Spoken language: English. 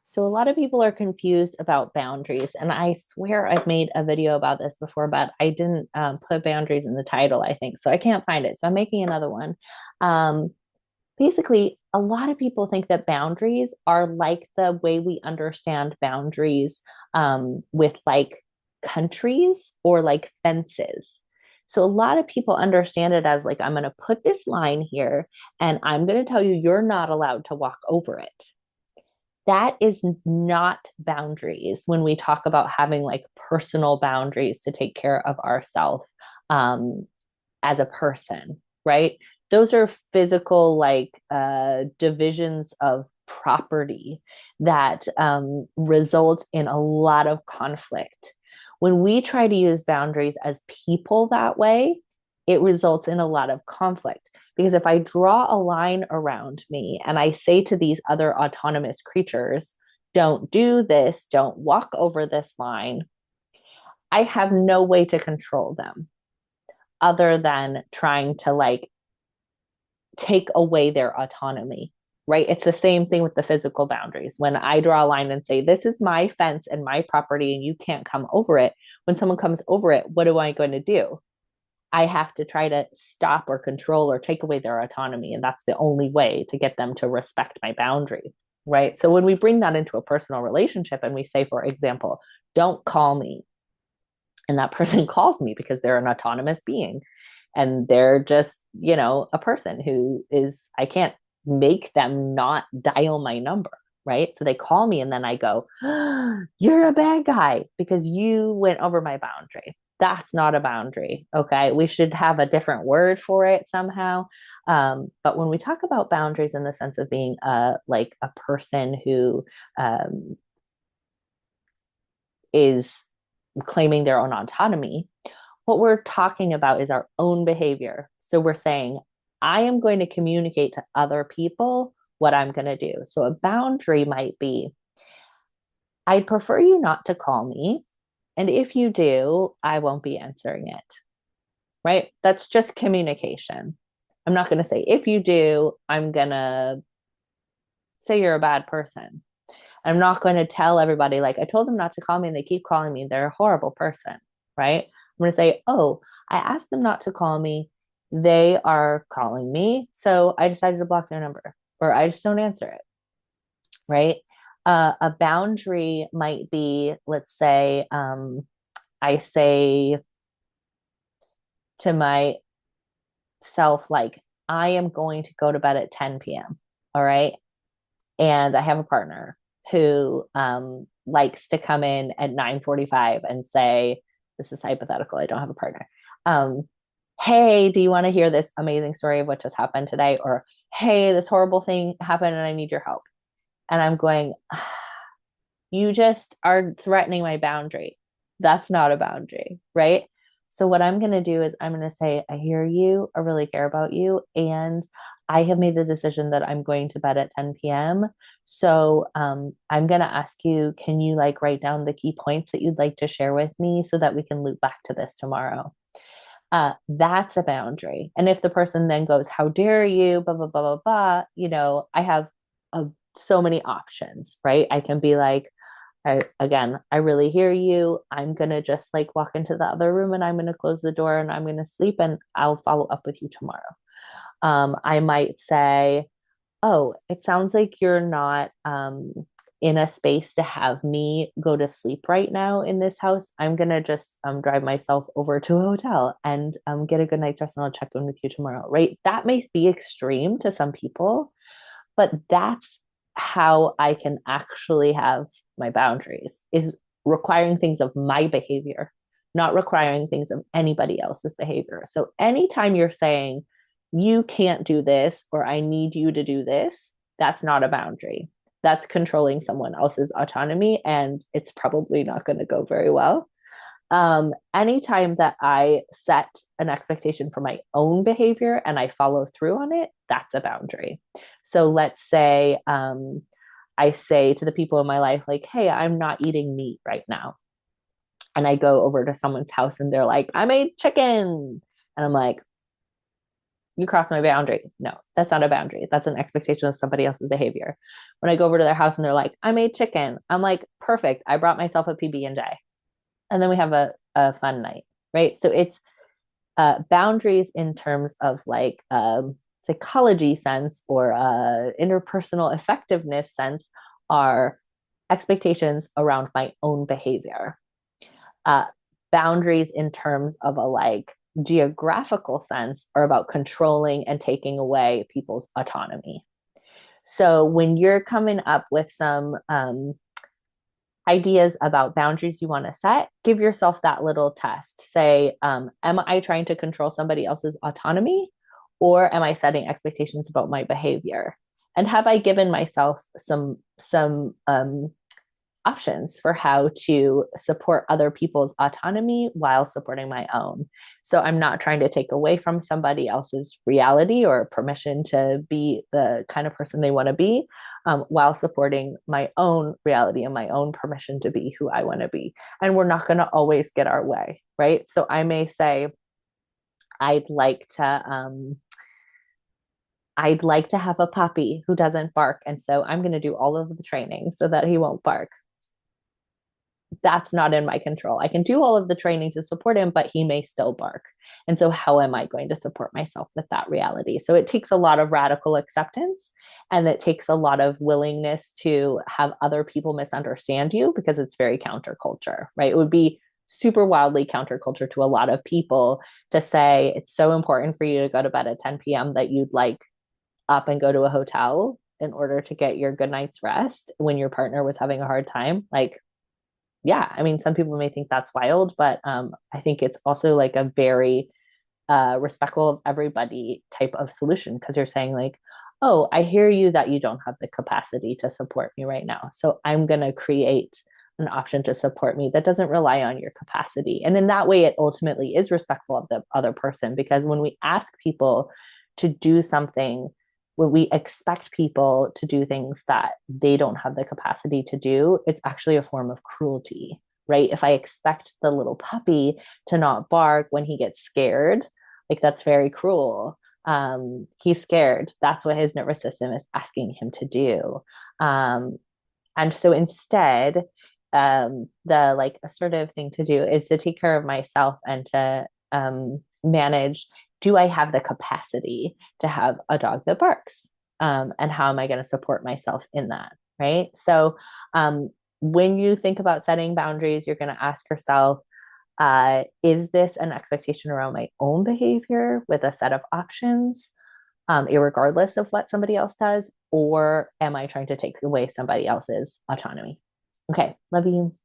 So a lot of people are confused about boundaries, and I swear I've made a video about this before, but I didn't put boundaries in the title, I think, so I can't find it. So I'm making another one. Um, Basically, a lot of people think that boundaries are like the way we understand boundaries with like countries or like fences. So a lot of people understand it as like, I'm going to put this line here, and I'm going to tell you you're not allowed to walk over it. That is not boundaries when we talk about having like personal boundaries to take care of ourselves um, as a person, right? Those are physical like divisions of property that result in a lot of conflict. When we try to use boundaries as people that way, it results in a lot of conflict. Because if I draw a line around me and I say to these other autonomous creatures, don't do this, don't walk over this line, I have no way to control them other than trying to like take away their autonomy, right? It's the same thing with the physical boundaries. When I draw a line and say, this is my fence and my property and you can't come over it, when someone comes over it, what am I going to do? I have to try to stop or control or take away their autonomy. And that's the only way to get them to respect my boundary, right? So when we bring that into a personal relationship and we say, for example, don't call me, and that person calls me because they're an autonomous being and they're just, a person who is, I can't make them not dial my number, right? So they call me and then I go, you're a bad guy because you went over my boundary. That's not a boundary. Okay. We should have a different word for it somehow. But when we talk about boundaries in the sense of being like a person who is claiming their own autonomy, what we're talking about is our own behavior. So we're saying, I am going to communicate to other people what I'm going to do. So a boundary might be, I'd prefer you not to call me. And if you do, I won't be answering it, right? That's just communication. I'm not going to say, if you do, I'm going to say you're a bad person. I'm not going to tell everybody, like, I told them not to call me and they keep calling me. They're a horrible person, right? I'm going to say, oh, I asked them not to call me. They are calling me. So I decided to block their number or I just don't answer it, right? A boundary might be, let's say, I say to myself, like, I am going to go to bed at 10 p.m. All right. And I have a partner who likes to come in at 9:45 and say, this is hypothetical, I don't have a partner. Um, hey, do you want to hear this amazing story of what just happened today? Or, hey, this horrible thing happened and I need your help. And I'm going, you just are threatening my boundary. That's not a boundary, right? So, what I'm going to do is I'm going to say, I hear you, I really care about you. And I have made the decision that I'm going to bed at 10 p.m. So, I'm going to ask you, can you like write down the key points that you'd like to share with me so that we can loop back to this tomorrow? That's a boundary. And if the person then goes, how dare you, blah, blah, blah, blah, blah, I have a, so many options, right? I can be like, I really hear you. I'm gonna just like walk into the other room and I'm gonna close the door and I'm gonna sleep and I'll follow up with you tomorrow. I might say, oh, it sounds like you're not in a space to have me go to sleep right now in this house. I'm gonna just drive myself over to a hotel and get a good night's rest and I'll check in with you tomorrow. Right? That may be extreme to some people, but that's how I can actually have my boundaries is requiring things of my behavior, not requiring things of anybody else's behavior. So anytime you're saying you can't do this or I need you to do this, that's not a boundary. That's controlling someone else's autonomy and it's probably not going to go very well. Anytime that I set an expectation for my own behavior and I follow through on it, that's a boundary. So let's say I say to the people in my life, like, hey, I'm not eating meat right now. And I go over to someone's house and they're like, I made chicken. And I'm like, you cross my boundary. No, that's not a boundary. That's an expectation of somebody else's behavior. When I go over to their house and they're like, I made chicken, I'm like, perfect. I brought myself a PB&J. And then we have a fun night, right? So it's boundaries in terms of like psychology sense or interpersonal effectiveness sense are expectations around my own behavior. Uh, Boundaries in terms of a like geographical sense are about controlling and taking away people's autonomy. So when you're coming up with some ideas about boundaries you want to set, give yourself that little test. Say, am I trying to control somebody else's autonomy, or am I setting expectations about my behavior? And have I given myself some options for how to support other people's autonomy while supporting my own? So I'm not trying to take away from somebody else's reality or permission to be the kind of person they want to be, while supporting my own reality and my own permission to be who I want to be. And we're not going to always get our way, right? So I may say, I'd like to, I'd like to have a puppy who doesn't bark. And so I'm going to do all of the training so that he won't bark. That's not in my control. I can do all of the training to support him, but he may still bark. And so, how am I going to support myself with that reality? So, it takes a lot of radical acceptance, and it takes a lot of willingness to have other people misunderstand you because it's very counterculture, right? It would be super wildly counterculture to a lot of people to say it's so important for you to go to bed at 10 p.m. that you'd like up and go to a hotel in order to get your good night's rest when your partner was having a hard time. Like, yeah, I mean, some people may think that's wild, but I think it's also like a very respectful of everybody type of solution because you're saying like, oh, I hear you that you don't have the capacity to support me right now, so I'm going to create an option to support me that doesn't rely on your capacity. And in that way, it ultimately is respectful of the other person because when we ask people to do something, when we expect people to do things that they don't have the capacity to do, it's actually a form of cruelty, right? If I expect the little puppy to not bark when he gets scared, like that's very cruel. He's scared. That's what his nervous system is asking him to do. Um, and so instead, the like assertive thing to do is to take care of myself and to manage, do I have the capacity to have a dog that barks? And how am I going to support myself in that? Right. So when you think about setting boundaries, you're going to ask yourself, is this an expectation around my own behavior with a set of options, regardless of what somebody else does? Or am I trying to take away somebody else's autonomy? Okay. Love you.